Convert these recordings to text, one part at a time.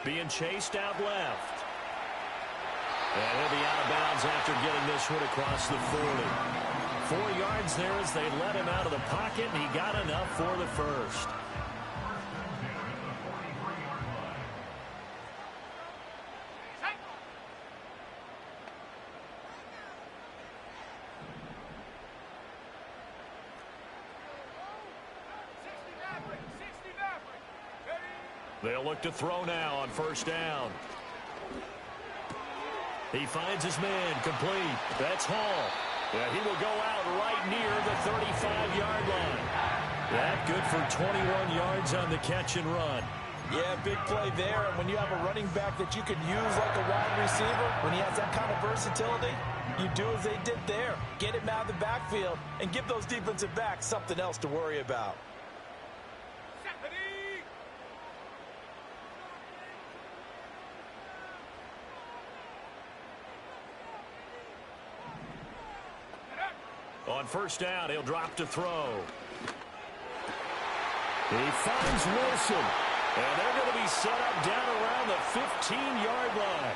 Being chased out left. And he'll be out of bounds after getting this one across the 40. 4 yards there as they let him out of the pocket, and he got enough for the first. They'll look to throw now on first down. He finds his man complete. That's Hall. Yeah, he will go out right near the 35-yard line. That good for 21 yards on the catch and run. Yeah, big play there. And when you have a running back that you could use like a wide receiver, when he has that kind of versatility, you do as they did there. Get him out of the backfield and give those defensive backs something else to worry about. On first down, he'll drop to throw. He finds Wilson. And they're going to be set up down around the 15-yard line.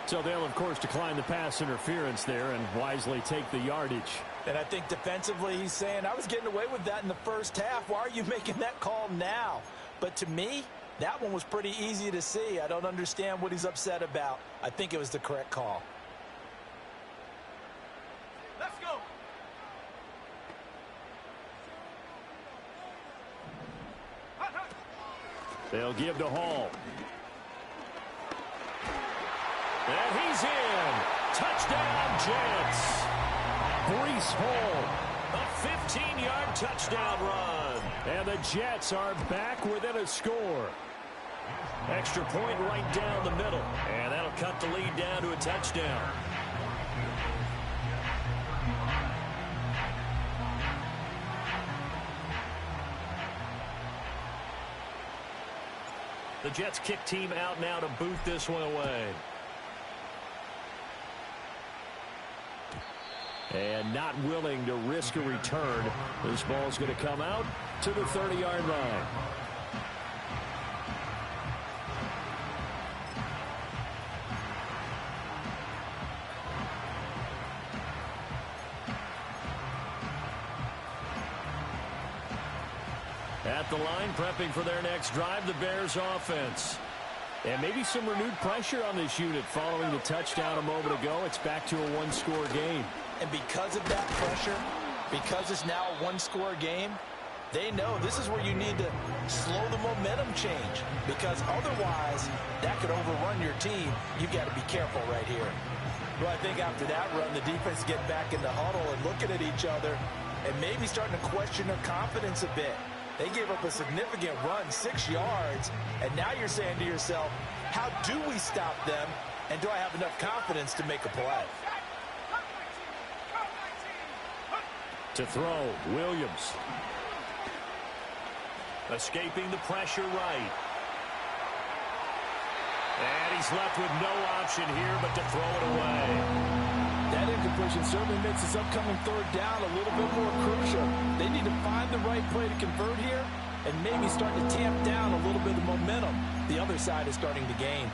So they'll, of course, decline the pass interference there and wisely take the yardage. And I think defensively he's saying, I was getting away with that in the first half. Why are you making that call now? But to me, that one was pretty easy to see. I don't understand what he's upset about. I think it was the correct call. Let's go. They'll give to Hall. And he's in. Touchdown, Jets. Breece Hall. A 15-yard touchdown run. And the Jets are back within a score. Extra point right down the middle. And that'll cut the lead down to a touchdown. The Jets kick team out now to boot this one away. And not willing to risk a return. This ball's going to come out to the 30-yard line. At the line, prepping for their next drive, the Bears offense. And maybe some renewed pressure on this unit following the touchdown a moment ago. It's back to a one-score game. And because of that pressure, because it's now a one-score game, they know this is where you need to slow the momentum change. Because otherwise, that could overrun your team. You've got to be careful right here. Well, I think after that run, the defense get back in the huddle and looking at each other and maybe starting to question their confidence a bit. They gave up a significant run, 6 yards, and now you're saying to yourself, how do we stop them, and do I have enough confidence to make a play? To throw, Williams. Escaping the pressure right. And he's left with no option here but to throw it away. That incompletion certainly makes this upcoming third down a little bit more crucial. They need to find the right play to convert here and maybe start to tamp down a little bit of momentum. The other side is starting to gain.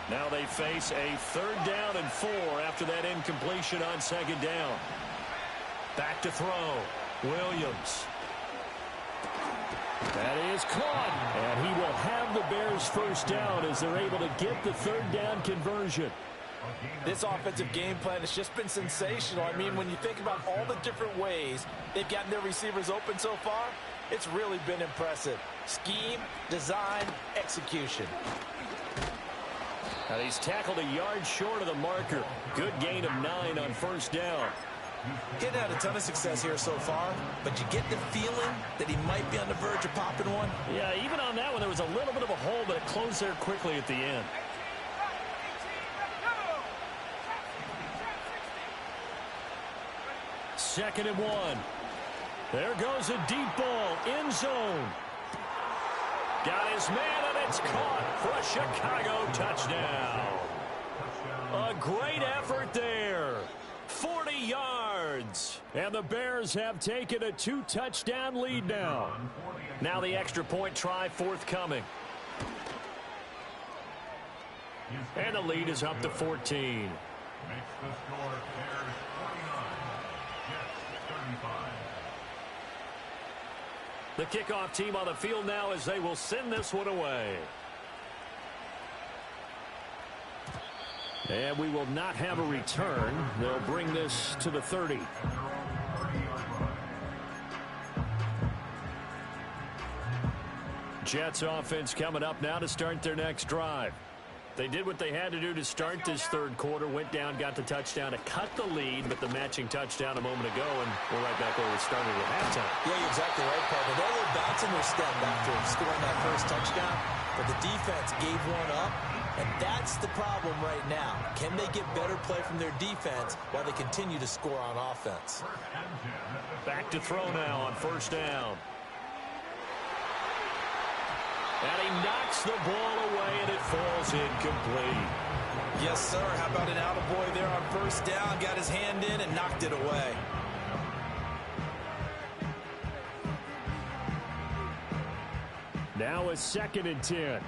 Now they face a 3rd down and 4 after that incompletion on 2nd down. Back to throw. Williams. That is caught. And he will have the Bears first down as they're able to get the 3rd down conversion. This offensive game plan has just been sensational. I mean, when you think about all the different ways they've gotten their receivers open so far, it's really been impressive. Scheme, design, execution. And he's tackled a yard short of the marker. Good gain of 9 on first down. He hadn't had a ton of success here so far, but you get the feeling that he might be on the verge of popping one. Yeah, even on that one, there was a little bit of a hole, but it closed there quickly at the end. Second and 1. There goes a deep ball, end zone. Got his man, and it's caught for a Chicago touchdown. A great effort there. 40 yards. yards. And the Bears have taken a 2-touchdown lead now. Now the extra point try forthcoming. And the lead is up to 14. Makes the score Bears 49, Jets 35. The kickoff team on the field now as they will send this one away. And we will not have a return. They'll bring this to the 30. Jets offense coming up now to start their next drive. They did what they had to do to start this third quarter. Went down, got the touchdown to cut the lead, but the matching touchdown a moment ago, and we're right back where we started at halftime. Yeah, you're exactly right, partner. They're a little bounce in their step after scoring that first touchdown, but the defense gave one up, and that's the problem right now. Can they get better play from their defense while they continue to score on offense? Back to throw now on first down. And he knocks the ball away, and it falls incomplete. Yes, sir. How about an attaboy there on first down? Got his hand in and knocked it away. Now a 2nd and 10.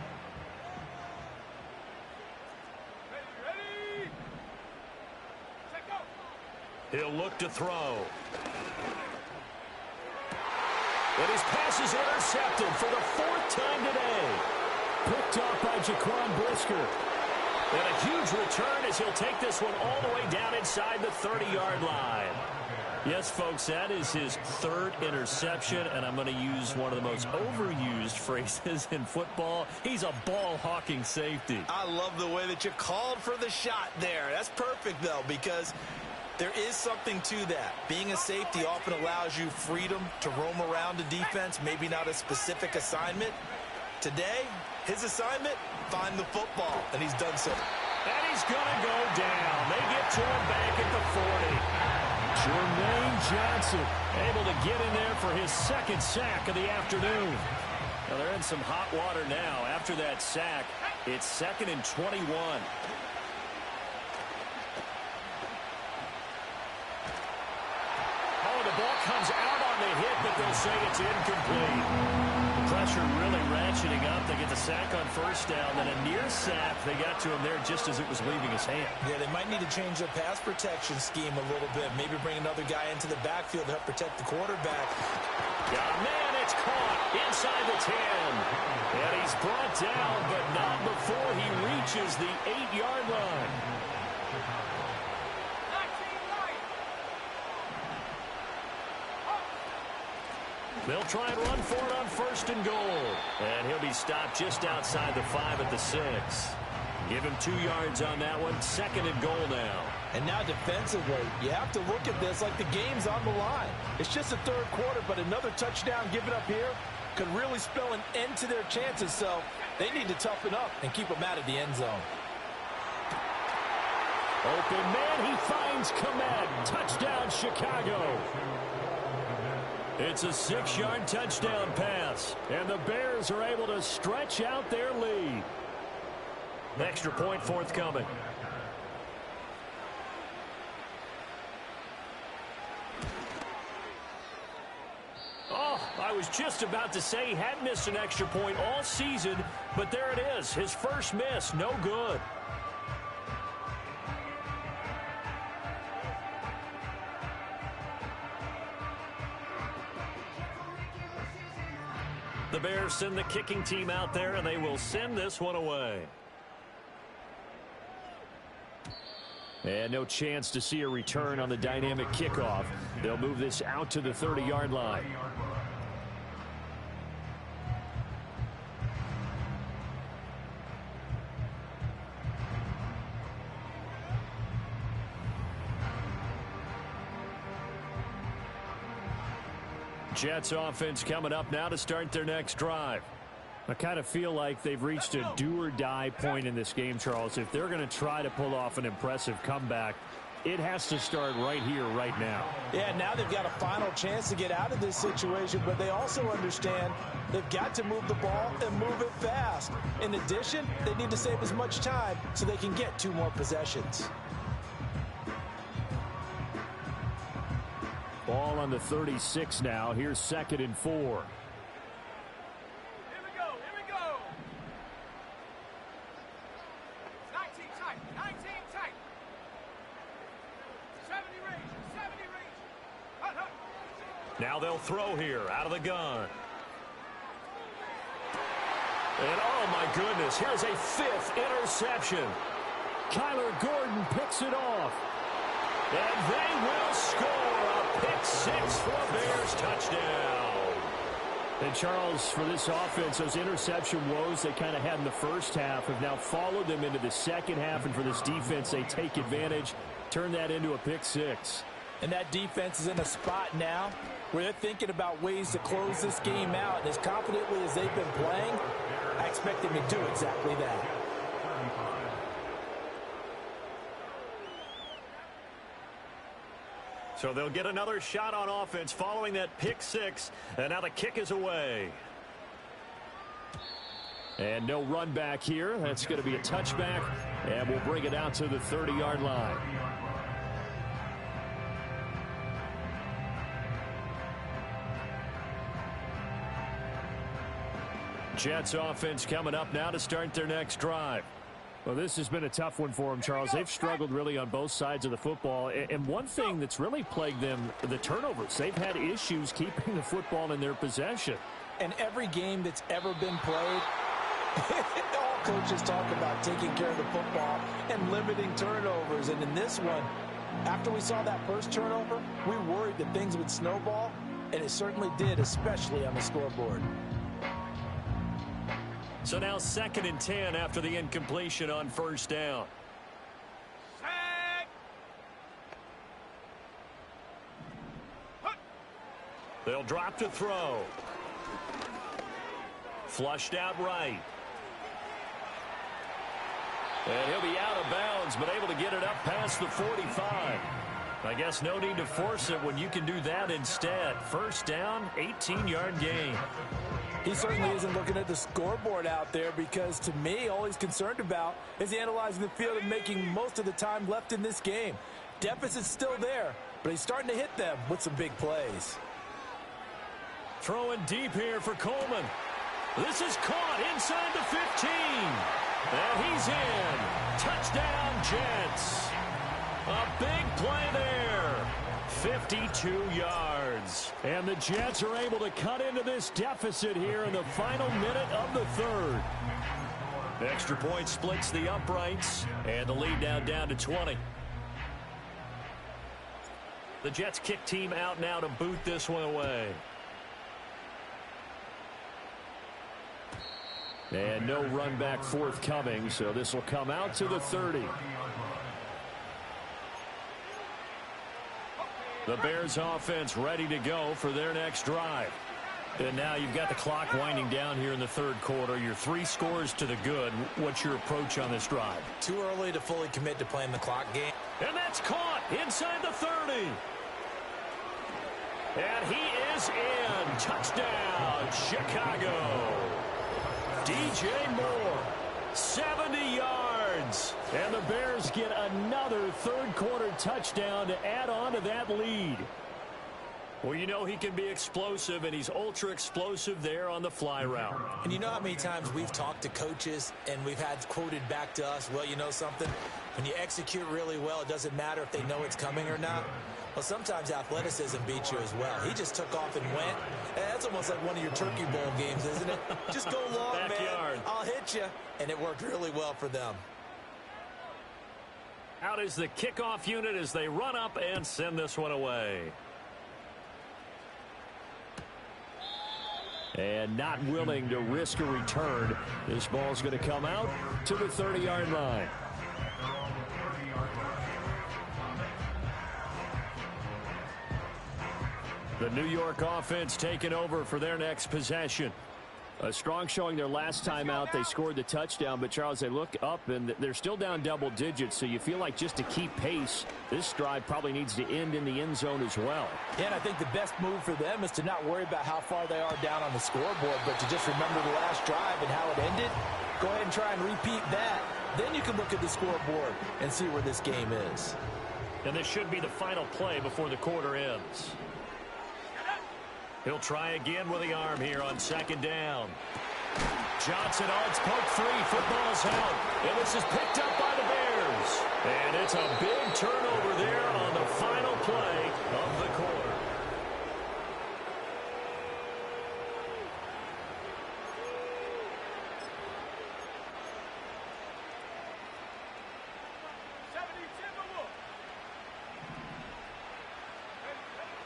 He'll look to throw. And his pass is intercepted for the 4th time today. Picked off by Jaquan Brisker. And a huge return as he'll take this one all the way down inside the 30-yard line. Yes, folks, that is his 3rd interception, and I'm going to use one of the most overused phrases in football. He's a ball-hawking safety. I love the way that you called for the shot there. That's perfect, though, because there is something to that. Being a safety often allows you freedom to roam around the defense, maybe not a specific assignment. Today, his assignment, find the football, and he's done so. And he's going to go down. They get to him back at the 40. Jermaine Johnson able to get in there for his 2nd sack of the afternoon. Now they're in some hot water now. After that sack, it's 2nd and 21. Oh, the ball comes out on the hit, but they'll say it's incomplete. Pressure really ratcheting up. They get the sack on first down, then a near sack. They got to him there just as it was leaving his hand. Yeah, they might need to change their pass protection scheme a little bit. Maybe bring another guy into the backfield to help protect the quarterback. Yeah, man, it's caught inside the 10. And he's brought down, but not before he reaches the 8-yard line. They'll try and run for it on 1st and goal. And he'll be stopped just outside the 5 at the 6. Give him 2 yards on that one. 2nd and goal now. And now defensively, you have to look at this like the game's on the line. It's just the 3rd quarter, but another touchdown given up here could really spell an end to their chances. So they need to toughen up and keep them out of the end zone. Open man, he finds Komet. Touchdown, Chicago. It's a 6-yard touchdown pass, and the Bears are able to stretch out their lead. Extra point forthcoming. Oh, I was just about to say he had missed an extra point all season, but there it is. His first miss, no good. The Bears send the kicking team out there, and they will send this one away. And no chance to see a return on the dynamic kickoff. They'll move this out to the 30-yard line. Jets offense coming up now to start their next drive. I kind of feel like they've reached a do-or-die point in this game, Charles. If they're going to try to pull off an impressive comeback, it has to start right here, right now. Yeah, now they've got a final chance to get out of this situation, but they also understand they've got to move the ball and move it fast. In addition, they need to save as much time so they can get 2 more possessions. on the 36 now. Here's 2nd and 4. Here we go. 19 tight. 70 range. Hut. Now they'll throw here out of the gun. And oh my goodness, here's a 5th interception. Kyler Gordon picks it off. And they will score a pick 6 for a Bears touchdown. And Charles, for this offense, those interception woes they kind of had in the first half have now followed them into the second half. And for this defense, they take advantage, turn that into a pick 6. And that defense is in a spot now where they're thinking about ways to close this game out. And as confidently as they've been playing, I expect them to do exactly that. So they'll get another shot on offense following that pick 6. And now the kick is away. And no run back here. That's going to be a touchback. And we'll bring it out to the 30-yard line. Jets offense coming up now to start their next drive. Well, this has been a tough one for them, Charles. They've struggled really on both sides of the football. And one thing that's really plagued them, the turnovers. They've had issues keeping the football in their possession. And every game that's ever been played, all coaches talk about taking care of the football and limiting turnovers. And in this one, after we saw that first turnover, we worried that things would snowball. And it certainly did, especially on the scoreboard. So now 2nd and 10 after the incompletion on first down. They'll drop to throw. Flushed out right. And he'll be out of bounds, but able to get it up past the 45. I guess no need to force it when you can do that instead. First down, 18-yard gain. He certainly isn't looking at the scoreboard out there because, to me, all he's concerned about is analyzing the field and making most of the time left in this game. Deficit's still there, but he's starting to hit them with some big plays. Throwing deep here for Coleman. This is caught inside the 15. And he's in. Touchdown, Jets. A big play there. 52 yards. And the Jets are able to cut into this deficit here in the final minute of the 3rd. Extra point splits the uprights, and the lead now down to 20. The Jets kick team out now to boot this one away. And no run back forthcoming, so this will come out to the 30. The Bears offense ready to go for their next drive. And now you've got the clock winding down here in the 3rd quarter. You're 3 scores to the good. What's your approach on this drive? Too early to fully commit to playing the clock game. And that's caught inside the 30. And he is in. Touchdown, Chicago. DJ Moore, 70 yards. And the Bears get another 3rd quarter touchdown to add on to that lead. Well, you know he can be explosive, and he's ultra explosive there on the fly route. And you know how many times we've talked to coaches and we've had quoted back to us, well, you know something? When you execute really well, it doesn't matter if they know it's coming or not. Well, sometimes athleticism beats you as well. He just took off and went. And that's almost like one of your Turkey Bowl games, isn't it? Just go long, man. I'll hit you. And it worked really well for them. Out is the kickoff unit as they run up and send this one away. And not willing to risk a return. This ball's going to come out to the 30-yard line. The New York offense taking over for their next possession. A strong showing their last time out. They scored the touchdown, but Charles, they look up and they're still down double digits, so you feel like just to keep pace, this drive probably needs to end in the end zone as well. Yeah, and I think the best move for them is to not worry about how far they are down on the scoreboard, but to just remember the last drive and how it ended. Go ahead and try and repeat that. Then you can look at the scoreboard and see where this game is. And this should be the final play before the quarter ends. He'll try again with the arm here on second down. Johnson, it's poke three. Football's out. And this is picked up by the Bears. And it's a big turnover there on the final play of the quarter.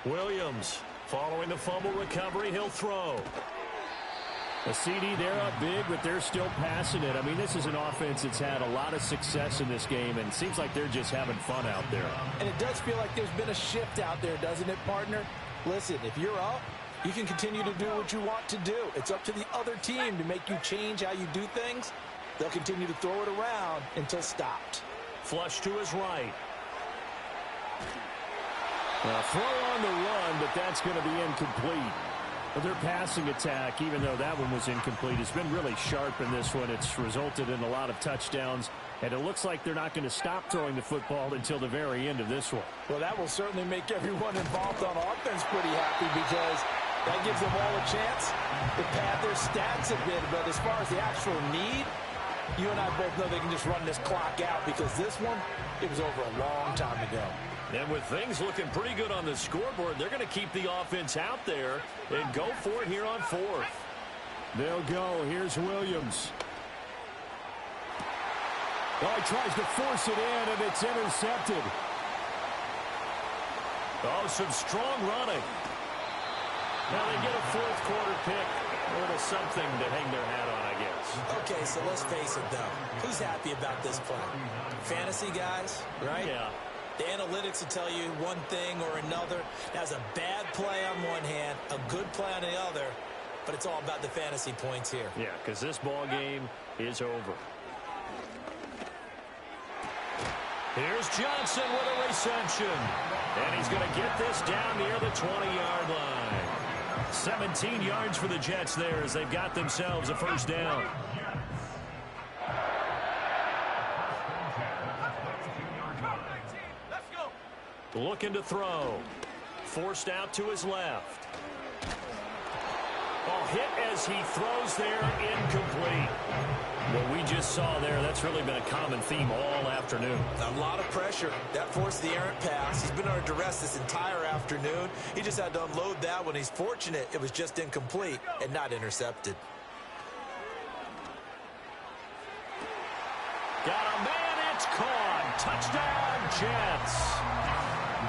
Williams, following the fumble recovery, he'll throw. A CD, they're up big, but they're still passing it. I mean, this is an offense that's had a lot of success in this game, and it seems like they're just having fun out there. And it does feel like there's been a shift out there, doesn't it, partner? Listen, if you're up, you can continue to do what you want to do. It's up to the other team to make you change how you do things. They'll continue to throw it around until stopped. Flush to his right. Throw on the run, but that's going to be incomplete. But their passing attack, even though that one was incomplete, has been really sharp in this one. It's resulted in a lot of touchdowns, and it looks like they're not going to stop throwing the football until the very end of this one. Well, that will certainly make everyone involved on offense pretty happy because that gives them all a chance to pad their stats a bit. But as far as the actual need, you and I both know they can just run this clock out because this one, it was over a long time ago. And with things looking pretty good on the scoreboard, they're going to keep the offense out there and go for it here on fourth. They'll go. Here's Williams. Oh, he tries to force it in, and it's intercepted. Oh, some strong running. Now they get a fourth quarter pick. A little something to hang their hat on, I guess. Okay, so let's face it, though. Who's happy about this play? Fantasy guys, right? Yeah. The analytics will tell you one thing or another. That's a bad play on one hand, a good play on the other, but it's all about the fantasy points here. Yeah, because this ball game is over. Here's Johnson with a reception. And he's going to get this down near the 20-yard line. 17 yards for the Jets there as they've got themselves a first down. Looking to throw. Forced out to his left. Oh, hit as he throws there, incomplete. What we just saw there, that's really been a common theme all afternoon. A lot of pressure. That forced the errant pass. He's been under duress this entire afternoon. He just had to unload that one. He's fortunate it was just incomplete and not intercepted. Got a man, it's caught. Touchdown, Jets.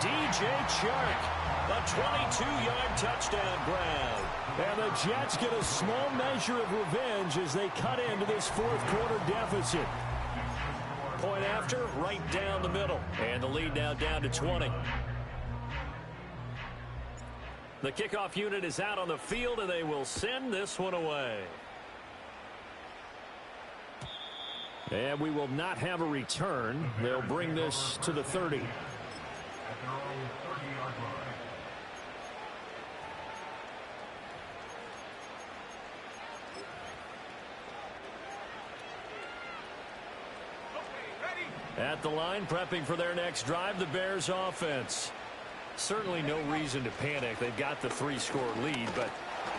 DJ Chark, a 22-yard touchdown grab. And the Jets get a small measure of revenge as they cut into this fourth quarter deficit. Point after, right down the middle. And the lead now down to 20. The kickoff unit is out on the field, and they will send this one away. And we will not have a return. They'll bring this to the 30. At the line, prepping for their next drive, the Bears offense. Certainly no reason to panic. They've got the 3-score lead, but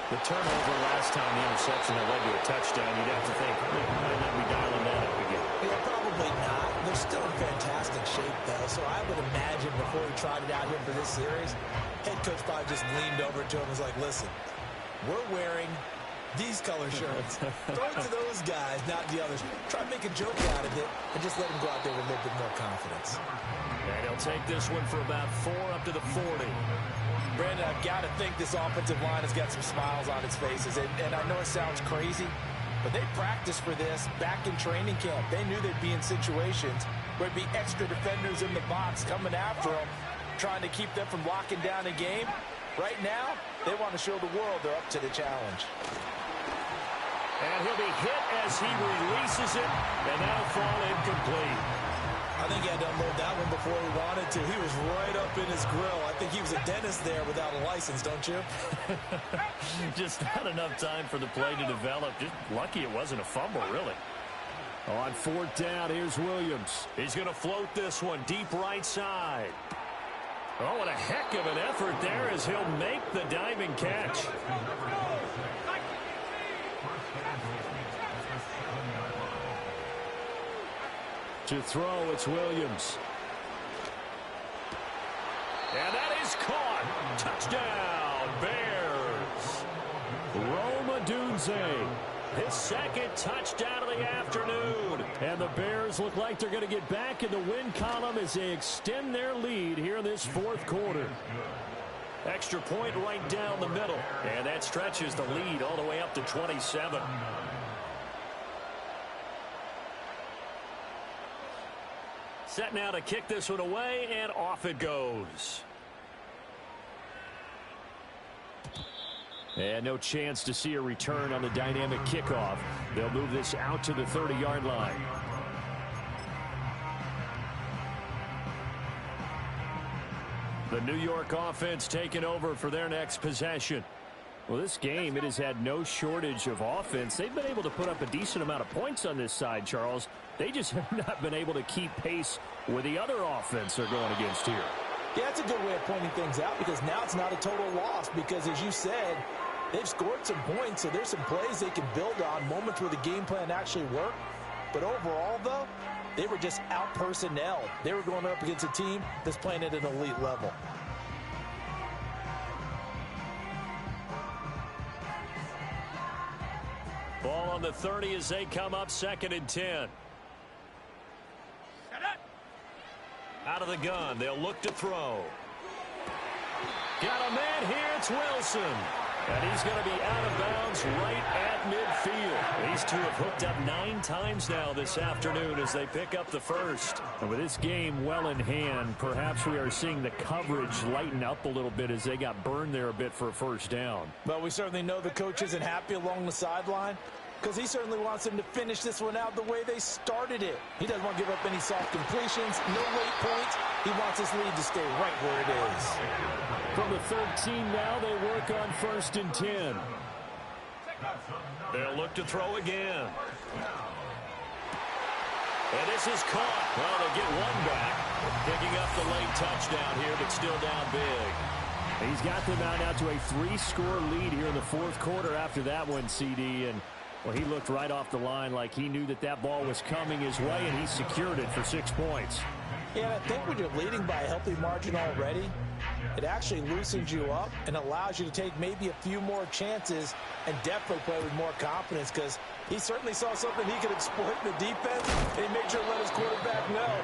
the turnover last time, the interception that led to a touchdown, you'd have to think they might not be dialing that up again. Yeah, probably not. They're still in fantastic shape, though, so I would imagine before he tried it out here for this series, head coach probably just leaned over to him and was like, listen, we're wearing these color shirts. Throw it to those guys, not the others. Try to make a joke out of it and just let them go out there with a little bit more confidence. And he'll take this one for about 4 up to the 40. Brandon, I've got to think this offensive line has got some smiles on its faces. And I know it sounds crazy, but they practiced for this back in training camp. They knew they'd be in situations where there'd be extra defenders in the box coming after them, trying to keep them from locking down a game. Right now, they want to show the world they're up to the challenge. And he'll be hit as he releases it, and that'll fall incomplete. I think he had to unload that one before he wanted to. He was right up in his grill. I think he was a dentist there without a license, don't you? Just not enough time for the play to develop. Just lucky it wasn't a fumble, really. On fourth down, here's Williams. He's going to float this one deep right side. Oh, and a heck of an effort there as he'll make the diving catch. To throw, it's Williams. And that is caught. Touchdown, Bears. Rome Odunze, his second touchdown of the afternoon. And the Bears look like they're going to get back in the win column as they extend their lead here in this fourth quarter. Extra point right down the middle. And that stretches the lead all the way up to 27. Set now to kick this one away, and off it goes. And no chance to see a return on the dynamic kickoff. They'll move this out to the 30-yard line. The New York offense taking over for their next possession. Well, this game, it has had no shortage of offense. They've been able to put up a decent amount of points on this side, Charles. They just have not been able to keep pace with the other offense they're going against here. Yeah, that's a good way of pointing things out because now it's not a total loss because, as you said, they've scored some points, so there's some plays they can build on, moments where the game plan actually worked. But overall, though, they were just out-personnelled. They were going up against a team that's playing at an elite level. Ball on the 30 as they come up 2nd and 10. Out of the gun, they'll look to throw. Got a man here, it's Wilson. And he's going to be out of bounds right at midfield. These two have hooked up 9 times now this afternoon as they pick up the first. And with this game well in hand, perhaps we are seeing the coverage lighten up a little bit as they got burned there a bit for a first down. But we certainly know the coach isn't happy along the sideline because he certainly wants them to finish this one out the way they started it. He doesn't want to give up any soft completions, no late points. He wants his lead to stay right where it is. From the 13 now, they work on 1st and 10. They'll look to throw again. And this is caught. Well, they get one back. Picking up the late touchdown here, but still down big. He's got them out now to a 3-score lead here in the fourth quarter after that one, CD. And, well, he looked right off the line like he knew that that ball was coming his way, and he secured it for 6 points. Yeah, I think when you're leading by a healthy margin already, it actually loosens you up and allows you to take maybe a few more chances and definitely play with more confidence because he certainly saw something he could exploit in the defense, and he made sure to let his quarterback know,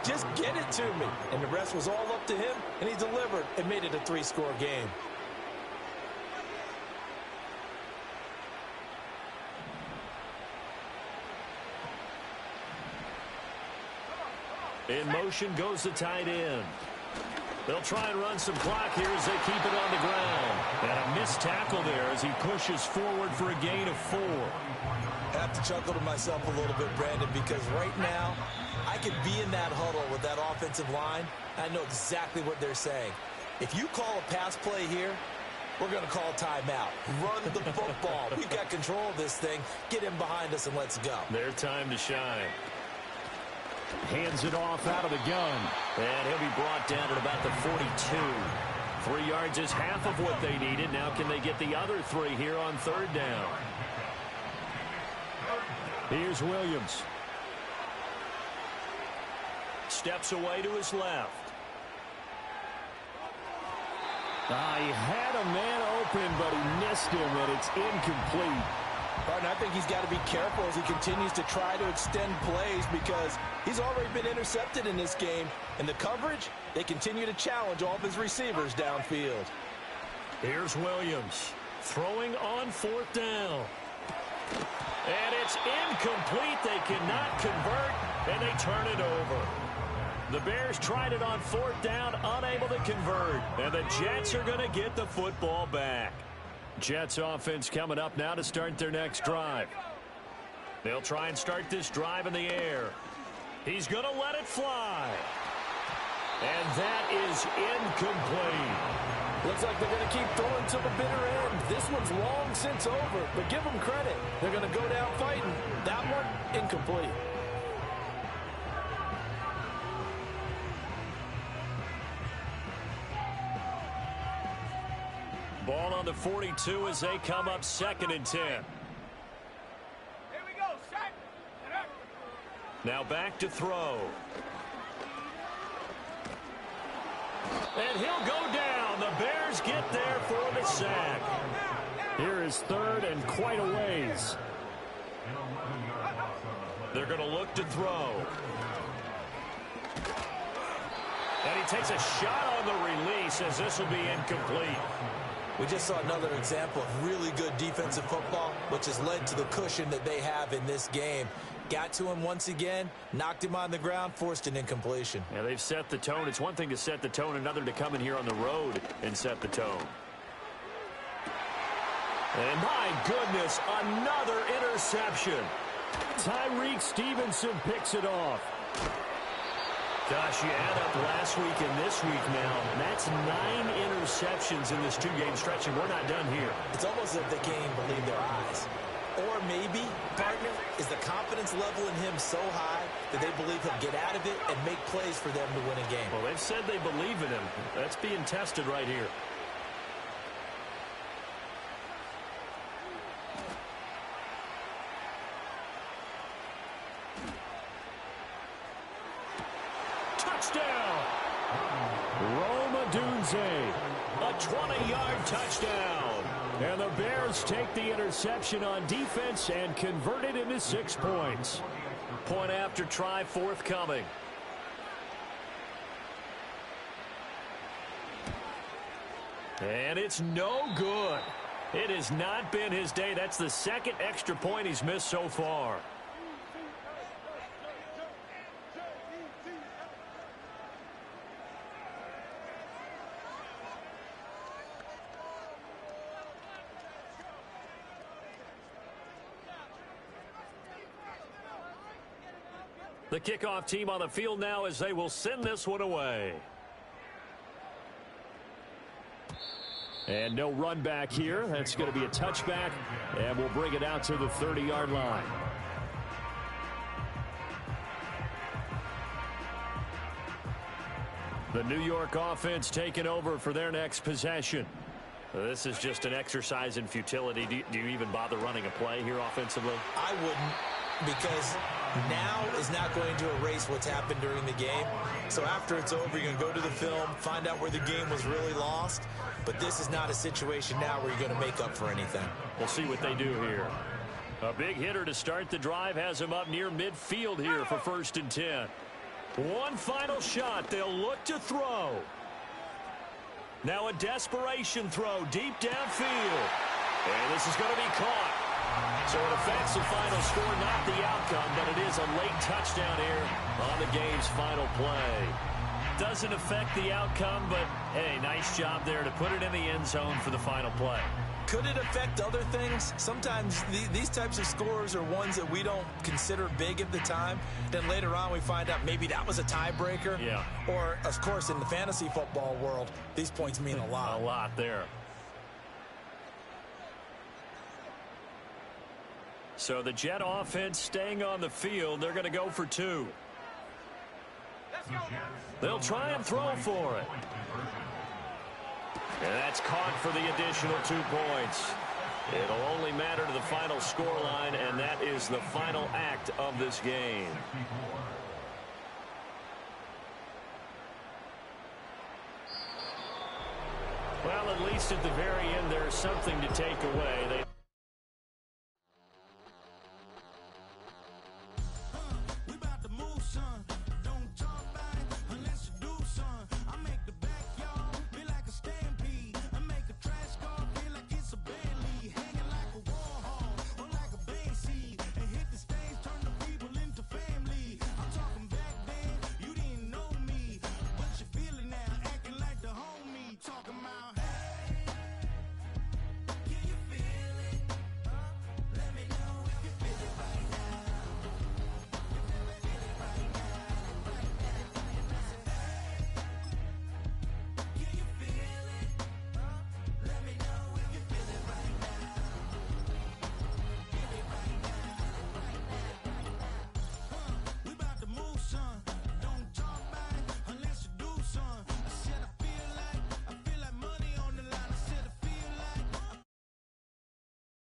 just get it to me. And the rest was all up to him, and he delivered and made it a 3-score game. In motion goes the tight end. They'll try and run some clock here as they keep it on the ground. And a missed tackle there as he pushes forward for a gain of 4. I have to chuckle to myself a little bit, Brandon, because right now I could be in that huddle with that offensive line. I know exactly what they're saying. If you call a pass play here, we're going to call a timeout. Run the football. We've got control of this thing. Get him behind us and let's go. Their time to shine. Hands it off out of the gun. And he'll be brought down at about the 42. 3 yards is half of what they needed. Now can they get the other 3 here on 3rd down? Here's Williams. Steps away to his left. He had a man open, but he missed him, and it's incomplete. Partner, I think he's got to be careful as he continues to try to extend plays because he's already been intercepted in this game. And the coverage, they continue to challenge all of his receivers downfield. Here's Williams throwing on 4th down. And it's incomplete. They cannot convert, and they turn it over. The Bears tried it on 4th down, unable to convert. And the Jets are going to get the football back. Jets offense coming up now to start their next drive. They'll try and start this drive in the air. He's going to let it fly. And that is incomplete. Looks like they're going to keep throwing to the bitter end. This one's long since over, but give them credit. They're going to go down fighting. That one, incomplete. 42 as they come up 2nd and 10. Here we go, set. Now back to throw. And he'll go down. The Bears get there for the sack. Here is 3rd and quite a ways. They're going to look to throw. And he takes a shot on the release as this will be incomplete. We just saw another example of really good defensive football, which has led to the cushion that they have in this game. Got to him once again, knocked him on the ground, forced an incompletion. Yeah, they've set the tone. It's one thing to set the tone, another to come in here on the road and set the tone. And my goodness, another interception. Tyreek Stevenson picks it off. Gosh, you add up last week and this week now, that's 9 interceptions in this 2-game stretch, and we're not done here. It's almost as if they can't even believe their eyes. Or maybe, partner, is the confidence level in him so high that they believe he'll get out of it and make plays for them to win a game. Well, they've said they believe in him. That's being tested right here. Touchdown! Roma Dunze, a 20-yard touchdown. And the Bears take the interception on defense and convert it into 6 points. Point after try forthcoming. And it's no good. It has not been his day. That's the 2nd extra point he's missed so far. The kickoff team on the field now as they will send this one away. And no run back here. That's going to be a touchback, and we'll bring it out to the 30-yard line. The New York offense taking over for their next possession. This is just an exercise in futility. Do you even bother running a play here offensively? I wouldn't, because now is not going to erase what's happened during the game. So after it's over, you're going to go to the film, find out where the game was really lost. But this is not a situation now where you're going to make up for anything. We'll see what they do here. A big hitter to start the drive has him up near midfield here for 1st and 10. One final shot. They'll look to throw. Now a desperation throw deep downfield. And this is going to be caught. So it affects the final score, not the outcome, but it is a late touchdown here on the game's final play. Doesn't affect the outcome, but, hey, nice job there to put it in the end zone for the final play. Could it affect other things? Sometimes these types of scores are ones that we don't consider big at the time. Then later on we find out maybe that was a tiebreaker. Yeah. Or, of course, in the fantasy football world, these points mean a lot. A lot there. So the Jet offense staying on the field. They're going to go for 2. They'll try and throw for it. And that's caught for the additional 2 points. It'll only matter to the final scoreline, and that is the final act of this game. Well, at least at the very end, there's something to take away.